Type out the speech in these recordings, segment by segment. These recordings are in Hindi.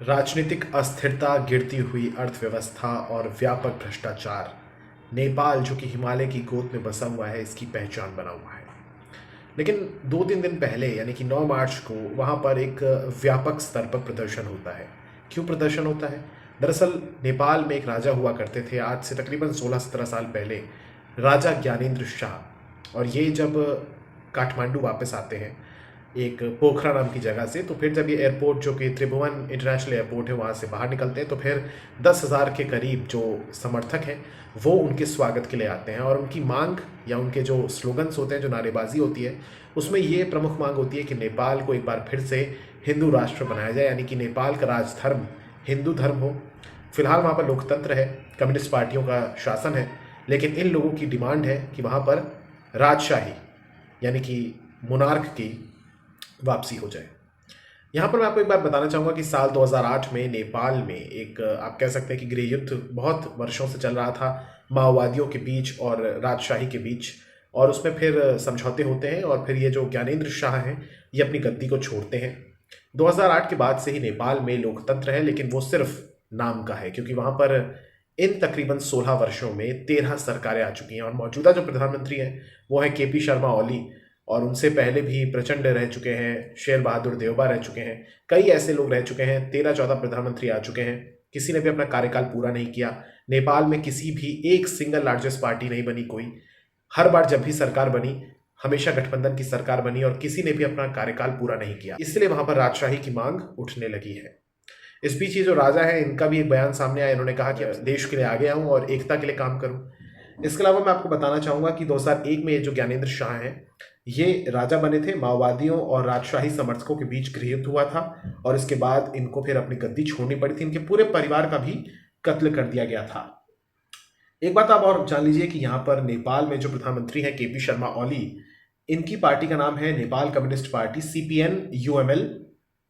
राजनीतिक अस्थिरता, गिरती हुई अर्थव्यवस्था और व्यापक भ्रष्टाचार नेपाल, जो कि हिमालय की गोद में बसा हुआ है, इसकी पहचान बना हुआ है। लेकिन 2-3 दिन पहले यानी कि 9 मार्च को वहाँ पर एक व्यापक स्तर पर प्रदर्शन होता है। क्यों प्रदर्शन होता है? दरअसल नेपाल में एक राजा हुआ करते थे, आज से तकरीबन 16-17 साल पहले, राजा ज्ञानेंद्र शाह। और ये जब काठमांडू वापस आते हैं एक पोखरा नाम की जगह से, तो फिर जब ये एयरपोर्ट, जो कि त्रिभुवन इंटरनेशनल एयरपोर्ट है, वहाँ से बाहर निकलते हैं, तो फिर 10,000 के करीब जो समर्थक हैं वो उनके स्वागत के लिए आते हैं। और उनकी मांग या उनके जो स्लोगन्स होते हैं, जो नारेबाजी होती है, उसमें ये प्रमुख मांग होती है कि नेपाल को एक बार फिर से हिंदू राष्ट्र बनाया जाए, यानी कि नेपाल का राजधर्म हिंदू धर्म हो। फिलहाल वहाँ पर लोकतंत्र है, कम्युनिस्ट पार्टियों का शासन है, लेकिन इन लोगों की डिमांड है कि वहाँ पर राजशाही यानी कि मोनार्क की वापसी हो जाए। यहाँ पर मैं आपको एक बात बताना चाहूँगा कि साल 2008 में नेपाल में एक, आप कह सकते हैं कि गृह युद्ध बहुत वर्षों से चल रहा था माओवादियों के बीच और राजशाही के बीच, और उसमें फिर समझौते होते हैं और फिर ये जो ज्ञानेंद्र शाह हैं ये अपनी गद्दी को छोड़ते हैं। 2008 के बाद से ही नेपाल में लोकतंत्र है, लेकिन वो सिर्फ नाम का है, क्योंकि वहाँ पर इन तकरीबन 16 वर्षों में 13 सरकारें आ चुकी हैं। और मौजूदा जो प्रधानमंत्री हैं वो है केपी शर्मा ओली, और उनसे पहले भी प्रचंड रह चुके हैं, शेर बहादुर देवबा रह चुके हैं, कई ऐसे लोग रह चुके हैं, 13-14 प्रधानमंत्री आ चुके हैं। किसी ने भी अपना कार्यकाल पूरा नहीं किया। नेपाल में किसी भी एक सिंगल लार्जेस्ट पार्टी नहीं बनी कोई। हर बार जब भी सरकार बनी, हमेशा गठबंधन की सरकार बनी, और किसी ने भी अपना कार्यकाल पूरा नहीं किया। इसलिए वहां पर राजशाही की मांग उठने लगी है। इस बीच ये जो राजा है, इनका भी एक बयान सामने आया। इन्होंने कहा कि देश के लिए आ गया हूं और एकता के लिए काम करूं। इसके अलावा मैं आपको बताना चाहूंगा कि 2001 में ये जो ज्ञानेंद्र शाह हैं ये राजा बने थे। माओवादियों और राजशाही समर्थकों के बीच गृह युद्ध हुआ था, और इसके बाद इनको फिर अपनी गद्दी छोड़नी पड़ी थी। इनके पूरे परिवार का भी कत्ल कर दिया गया था। एक बात आप और जान लीजिए कि यहाँ पर नेपाल में जो प्रधानमंत्री हैं केपी शर्मा ओली, इनकी पार्टी का नाम है Nepal communist party, CPN UML,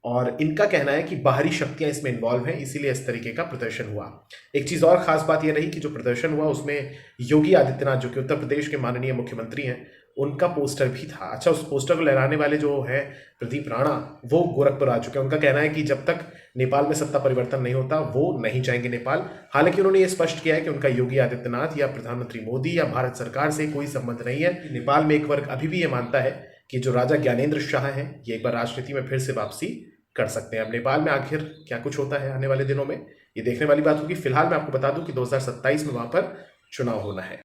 और इनका कहना है कि बाहरी शक्तियां इसमें इन्वॉल्व हैं, इसीलिए इस तरीके का प्रदर्शन हुआ। एक चीज़ और खास बात यह रही कि जो प्रदर्शन हुआ उसमें योगी आदित्यनाथ, जो कि उत्तर प्रदेश के माननीय मुख्यमंत्री हैं, उनका पोस्टर भी था। अच्छा, उस पोस्टर को लहराने वाले जो है प्रदीप राणा, वो गोरखपुर आ चुके हैं। उनका कहना है कि जब तक नेपाल में सत्ता परिवर्तन नहीं होता वो नहीं जाएंगे नेपाल। हालांकि उन्होंने ये स्पष्ट किया है कि उनका योगी आदित्यनाथ या प्रधानमंत्री मोदी या भारत सरकार से कोई संबंध नहीं है। नेपाल में एक वर्ग अभी भी ये मानता है कि जो राजा ज्ञानेंद्र शाह हैं ये एक बार राजनीति में फिर से वापसी कर सकते हैं। अब नेपाल में आखिर क्या कुछ होता है आने वाले दिनों में, ये देखने वाली बात होगी। फिलहाल मैं आपको बता दूं कि 2027 में वहां पर चुनाव होना है।